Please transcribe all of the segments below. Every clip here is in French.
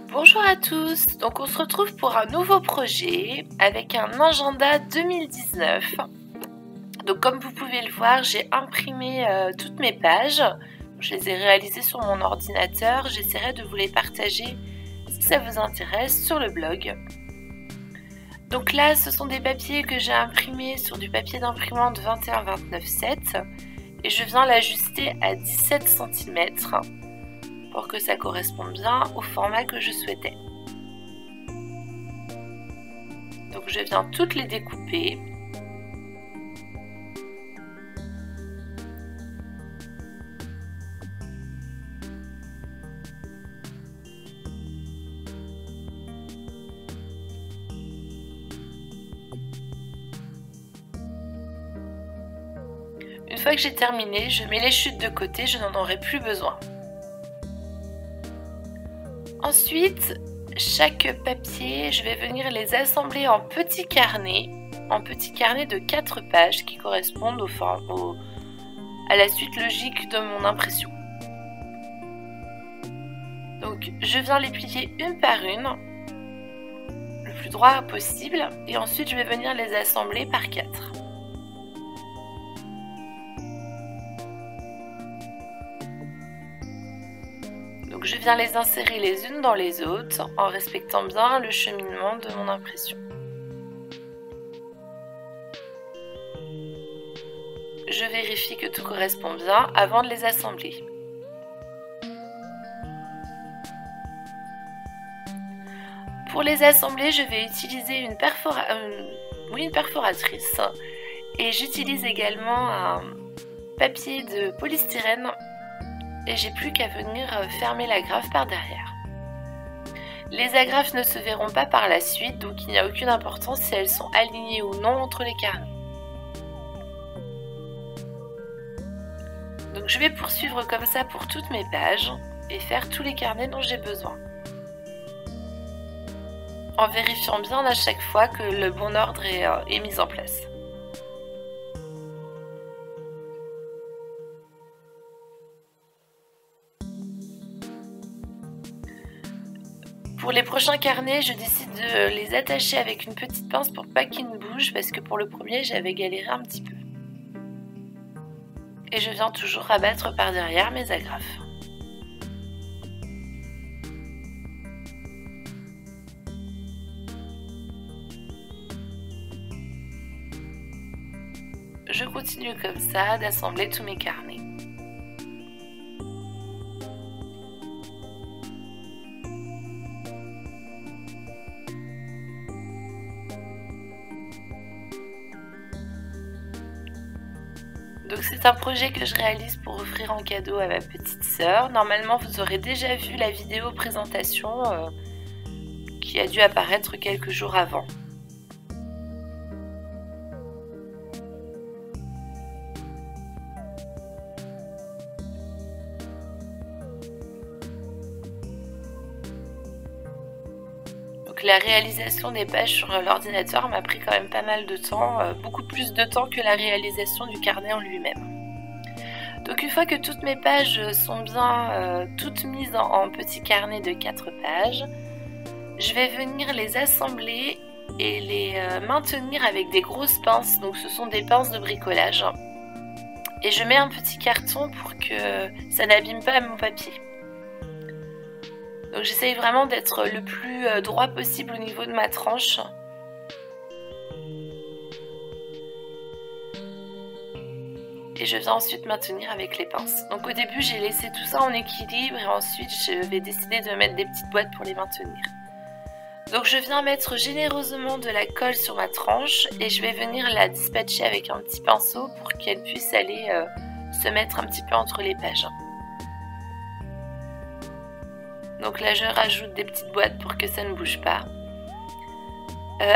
Bonjour à tous, donc on se retrouve pour un nouveau projet avec un agenda 2019. Donc comme vous pouvez le voir, j'ai imprimé toutes mes pages, je les ai réalisées sur mon ordinateur, j'essaierai de vous les partager si ça vous intéresse sur le blog. Donc là ce sont des papiers que j'ai imprimés sur du papier d'imprimante 21-29-7 et je viens l'ajuster à 17 cm. Pour que ça corresponde bien au format que je souhaitais. Donc je viens toutes les découper. Une fois que j'ai terminé, je mets les chutes de côté, je n'en aurai plus besoin. Ensuite, chaque papier, je vais venir les assembler en petits carnets de 4 pages qui correspondent à la suite logique de mon impression. Donc, je viens les plier une par une, le plus droit possible, et ensuite je vais venir les assembler par 4. Donc je viens les insérer les unes dans les autres en respectant bien le cheminement de mon impression. Je vérifie que tout correspond bien avant de les assembler. Pour les assembler, je vais utiliser une perforatrice et j'utilise également un papier de polystyrène. Et j'ai plus qu'à venir fermer l'agrafe par derrière. Les agrafes ne se verront pas par la suite, donc il n'y a aucune importance si elles sont alignées ou non entre les carnets. Donc je vais poursuivre comme ça pour toutes mes pages et faire tous les carnets dont j'ai besoin. En vérifiant bien à chaque fois que le bon ordre est mis en place. Pour les prochains carnets, je décide de les attacher avec une petite pince pour pas qu'ils ne bougent parce que pour le premier, j'avais galéré un petit peu. Et je viens toujours rabattre par derrière mes agrafes. Je continue comme ça d'assembler tous mes carnets. Donc c'est un projet que je réalise pour offrir en cadeau à ma petite sœur. Normalement vous aurez déjà vu la vidéo présentation qui a dû apparaître quelques jours avant. Donc la réalisation des pages sur l'ordinateur m'a pris quand même pas mal de temps, beaucoup plus de temps que la réalisation du carnet en lui-même. Donc une fois que toutes mes pages sont bien toutes mises en petits carnets de 4 pages, je vais venir les assembler et les maintenir avec des grosses pinces, donc ce sont des pinces de bricolage. Et je mets un petit carton pour que ça n'abîme pas mon papier. Donc j'essaye vraiment d'être le plus droit possible au niveau de ma tranche. Et je viens ensuite maintenir avec les pinces. Donc au début j'ai laissé tout ça en équilibre et ensuite je vais décider de mettre des petites boîtes pour les maintenir. Donc je viens mettre généreusement de la colle sur ma tranche et je vais venir la dispatcher avec un petit pinceau pour qu'elle puisse aller se mettre un petit peu entre les pages. Donc là je rajoute des petites boîtes pour que ça ne bouge pas.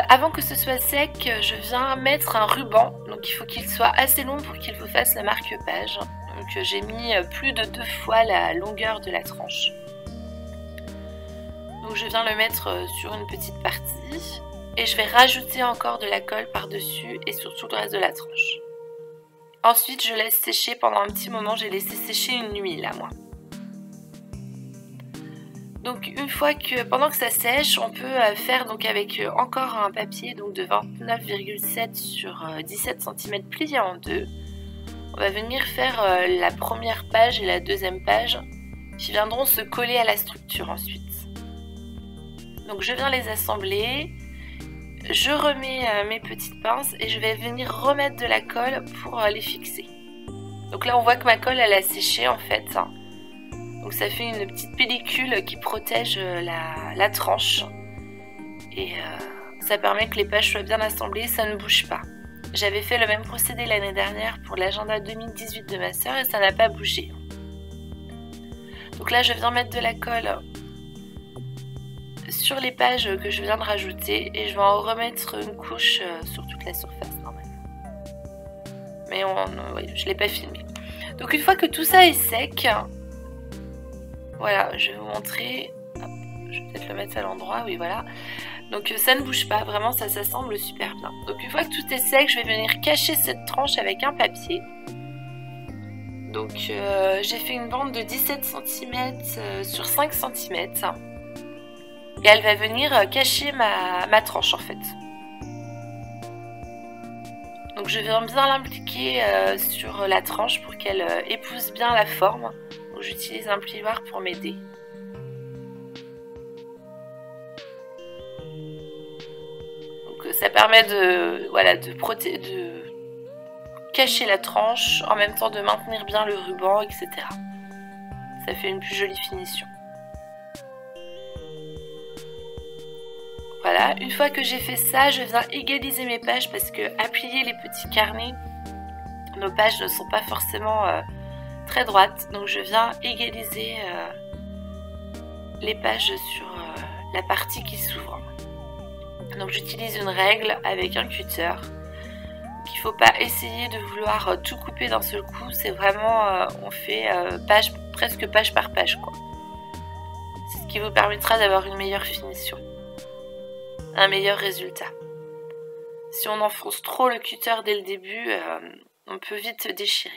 Avant que ce soit sec, je viens mettre un ruban. Donc il faut qu'il soit assez long pour qu'il vous fasse le marque-page. Donc j'ai mis plus de 2 fois la longueur de la tranche. Donc je viens le mettre sur une petite partie. Et je vais rajouter encore de la colle par-dessus et sur tout le reste de la tranche. Ensuite je laisse sécher pendant un petit moment. J'ai laissé sécher une nuit là moi. Donc une fois que, pendant que ça sèche, on peut faire donc avec encore un papier donc de 29,7 sur 17 cm plié en deux. On va venir faire la première page et la deuxième page qui viendront se coller à la structure ensuite. Donc je viens les assembler, je remets mes petites pinces et je vais venir remettre de la colle pour les fixer. Donc là on voit que ma colle elle a séché en fait. Donc ça fait une petite pellicule qui protège la tranche. Et ça permet que les pages soient bien assemblées, ça ne bouge pas. J'avais fait le même procédé l'année dernière pour l'agenda 2018 de ma soeur et ça n'a pas bougé. Donc là je viens mettre de la colle sur les pages que je viens de rajouter et je vais en remettre une couche sur toute la surface normalement. Mais oui, je ne l'ai pas filmé. Donc une fois que tout ça est sec, voilà, je vais vous montrer. Hop, je vais peut-être le mettre à l'endroit, oui voilà. Donc ça ne bouge pas, vraiment ça s'assemble super bien. Donc une fois que tout est sec, je vais venir cacher cette tranche avec un papier. Donc j'ai fait une bande de 17 cm sur 5 cm. Et elle va venir cacher ma tranche en fait. Donc je viens bien l'impliquer sur la tranche pour qu'elle épouse bien la forme. Donc j'utilise un plioir pour m'aider. Donc ça permet de cacher la tranche en même temps de maintenir bien le ruban, etc. Ça fait une plus jolie finition. Voilà, une fois que j'ai fait ça, je viens égaliser mes pages parce que à plier les petits carnets, nos pages ne sont pas forcément très droites. Donc je viens égaliser les pages sur la partie qui s'ouvre. Donc j'utilise une règle avec un cutter. Il ne faut pas essayer de vouloir tout couper d'un seul coup. C'est vraiment, on fait presque page par page, quoi. C'est ce qui vous permettra d'avoir une meilleure finition. Un meilleur résultat. Si on enfonce trop le cutter dès le début, on peut vite déchirer.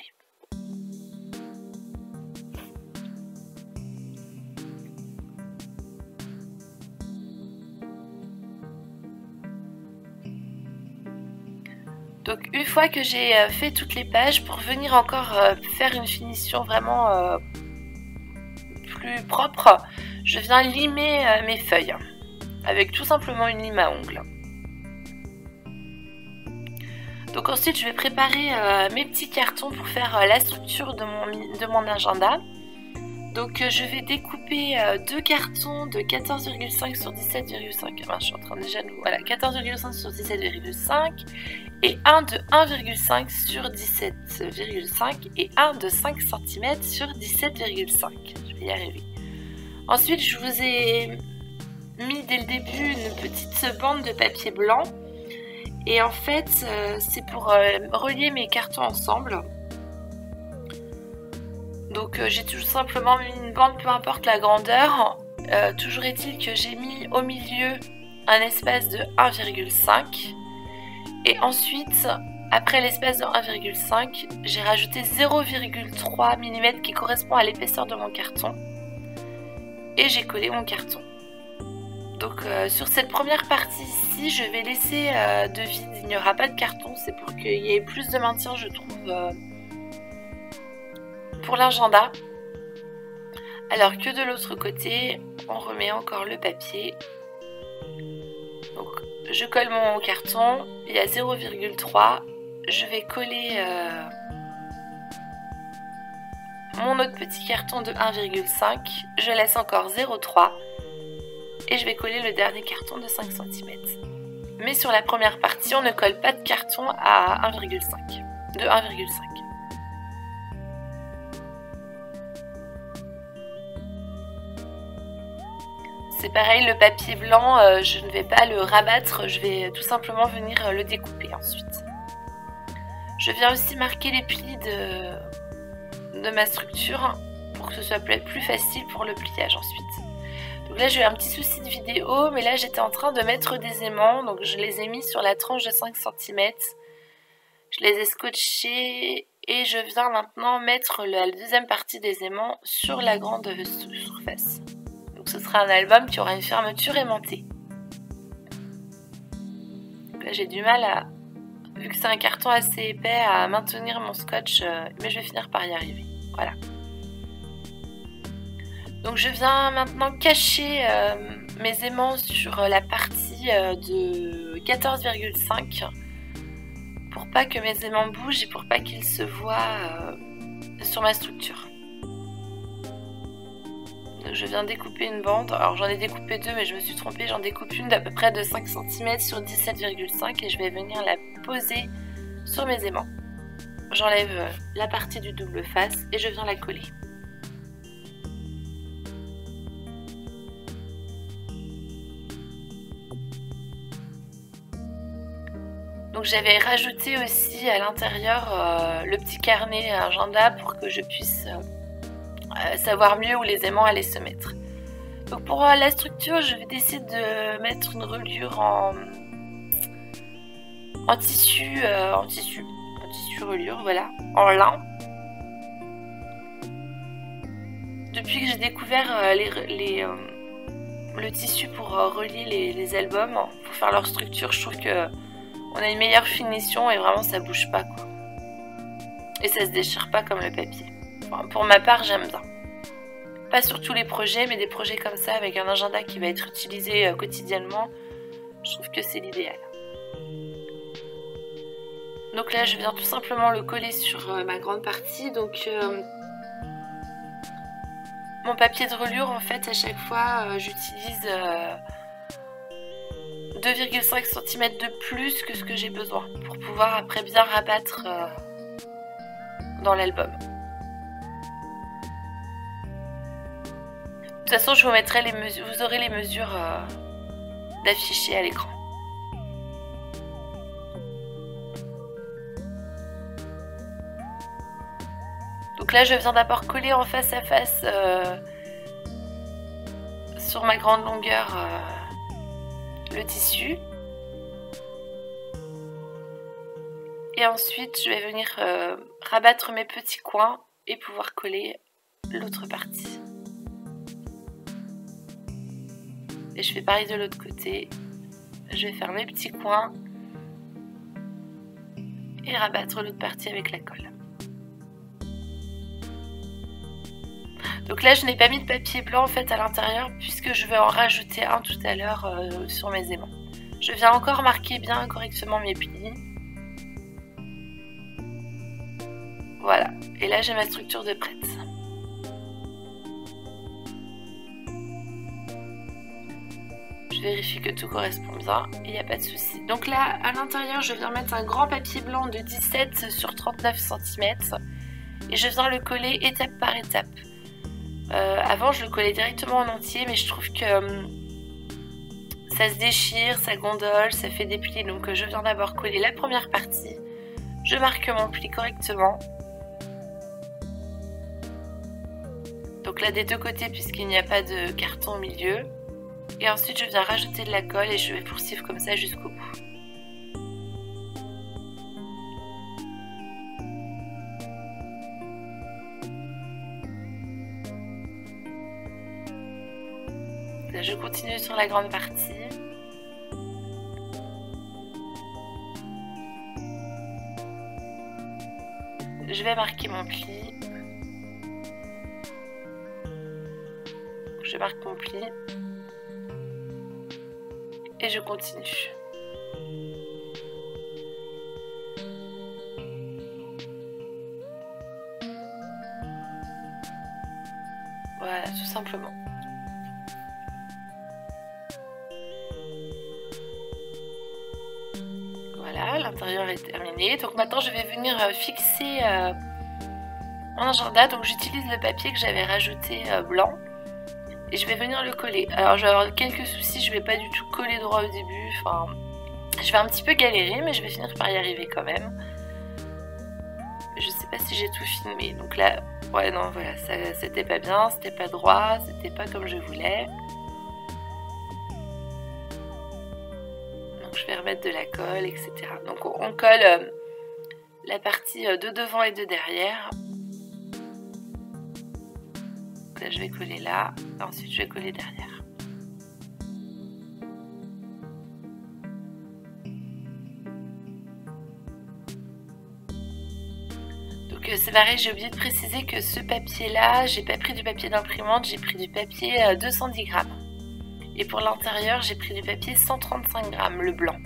Donc une fois que j'ai fait toutes les pages, pour venir encore faire une finition vraiment plus propre, je viens limer mes feuilles avec tout simplement une lime à ongles. Donc ensuite je vais préparer mes petits cartons pour faire la structure de mon agenda. Donc je vais découper deux cartons de 14,5 sur 17,5. Enfin, je suis en train déjà de... Voilà, 14,5 sur 17,5 et un de 1,5 sur 17,5 et un de 5 cm sur 17,5. Je vais y arriver. Ensuite je vous ai mis dès le début une petite bande de papier blanc et en fait c'est pour relier mes cartons ensemble. Donc j'ai tout simplement mis une bande, peu importe la grandeur. Toujours est-il que j'ai mis au milieu un espace de 1,5 et ensuite après l'espace de 1,5 j'ai rajouté 0,3 mm qui correspond à l'épaisseur de mon carton et j'ai collé mon carton. Donc sur cette première partie ici, je vais laisser de vide, il n'y aura pas de carton, c'est pour qu'il y ait plus de maintien je trouve pour l'agenda. Alors que de l'autre côté, on remet encore le papier. Donc je colle mon carton, il y a 0,3, je vais coller mon autre petit carton de 1,5, je laisse encore 0,3. Et je vais coller le dernier carton de 5 cm. Mais sur la première partie, on ne colle pas de carton à 1,5. De 1,5. C'est pareil, le papier blanc, je ne vais pas le rabattre, je vais tout simplement venir le découper ensuite. Je viens aussi marquer les plis de ma structure pour que ce soit plus facile pour le pliage ensuite. Donc là j'ai eu un petit souci de vidéo, mais là j'étais en train de mettre des aimants, donc je les ai mis sur la tranche de 5 cm. Je les ai scotchés et je viens maintenant mettre la deuxième partie des aimants sur la grande surface. Donc ce sera un album qui aura une fermeture aimantée. Là j'ai du mal à, vu que c'est un carton assez épais, à maintenir mon scotch, mais je vais finir par y arriver. Voilà. Donc je viens maintenant cacher mes aimants sur la partie de 14,5 pour pas que mes aimants bougent et pour pas qu'ils se voient sur ma structure. Donc je viens découper une bande, alors j'en ai découpé deux mais je me suis trompée, j'en découpe une d'à peu près de 5 cm sur 17,5 et je vais venir la poser sur mes aimants. J'enlève la partie du double face et je viens la coller. Donc j'avais rajouté aussi à l'intérieur le petit carnet agenda pour que je puisse savoir mieux où les aimants allaient se mettre. Donc pour la structure, je vais décider de mettre une reliure en tissu reliure, voilà, en lin. Depuis que j'ai découvert le tissu pour relier les albums, pour faire leur structure, je trouve que on a une meilleure finition et vraiment ça bouge pas quoi. Et ça se déchire pas comme le papier. Enfin, pour ma part, j'aime bien. Pas sur tous les projets, mais des projets comme ça avec un agenda qui va être utilisé quotidiennement, je trouve que c'est l'idéal. Donc là, je viens tout simplement le coller sur ma grande partie. Donc mon papier de reliure, en fait, à chaque fois, j'utilise 2,5 cm de plus que ce que j'ai besoin pour pouvoir après bien rabattre dans l'album. De toute façon, je vous mettrai les mesures, vous aurez les mesures d'afficher à l'écran. Donc là, je viens d'abord coller en face à face sur ma grande longueur le tissu. Et ensuite, je vais venir rabattre mes petits coins et pouvoir coller l'autre partie. Et je fais pareil de l'autre côté. Je vais faire mes petits coins et rabattre l'autre partie avec la colle. Donc là, je n'ai pas mis de papier blanc en fait à l'intérieur puisque je vais en rajouter un tout à l'heure sur mes aimants. Je viens encore marquer bien correctement mes plis. Voilà. Et là, j'ai ma structure de prête. Je vérifie que tout correspond bien, il n'y a pas de souci. Donc là, à l'intérieur, je viens mettre un grand papier blanc de 17 sur 39 cm et je viens le coller étape par étape. Avant, je le collais directement en entier, mais je trouve que ça se déchire, ça gondole, ça fait des plis. Donc je viens d'abord coller la première partie. Je marque mon pli correctement. Donc là, des deux côtés, puisqu'il n'y a pas de carton au milieu. Et ensuite, je viens rajouter de la colle et je vais poursuivre comme ça jusqu'au bout. Là, je continue sur la grande partie. Je vais marquer mon pli. Je marque mon pli. Et je continue. Voilà, tout simplement. Voilà, l'intérieur est terminé. Donc maintenant, je vais venir fixer mon agenda. Donc j'utilise le papier que j'avais rajouté blanc. Et je vais venir le coller. Alors je vais avoir quelques soucis, je vais pas du tout coller droit au début. Enfin, je vais un petit peu galérer, mais je vais finir par y arriver quand même. Je sais pas si j'ai tout filmé. Donc là, ouais non, voilà, c'était pas bien, c'était pas droit, c'était pas comme je voulais. Donc je vais remettre de la colle, etc. Donc on colle la partie de devant et de derrière. là, je vais coller là. Ensuite, je vais coller derrière. Donc c'est pareil, j'ai oublié de préciser que ce papier-là, j'ai pas pris du papier d'imprimante, j'ai pris du papier 210 grammes. Et pour l'intérieur, j'ai pris du papier 135 grammes, le blanc.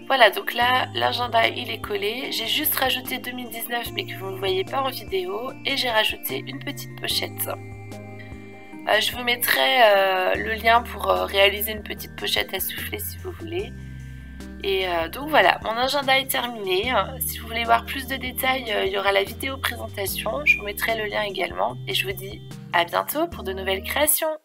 Voilà, donc là, l'agenda il est collé. J'ai juste rajouté 2019, mais que vous ne voyez pas en vidéo. Et j'ai rajouté une petite pochette. Je vous mettrai le lien pour réaliser une petite pochette à souffler si vous voulez. Et donc voilà, mon agenda est terminé. Si vous voulez voir plus de détails, il y aura la vidéo présentation. Je vous mettrai le lien également. Et je vous dis à bientôt pour de nouvelles créations.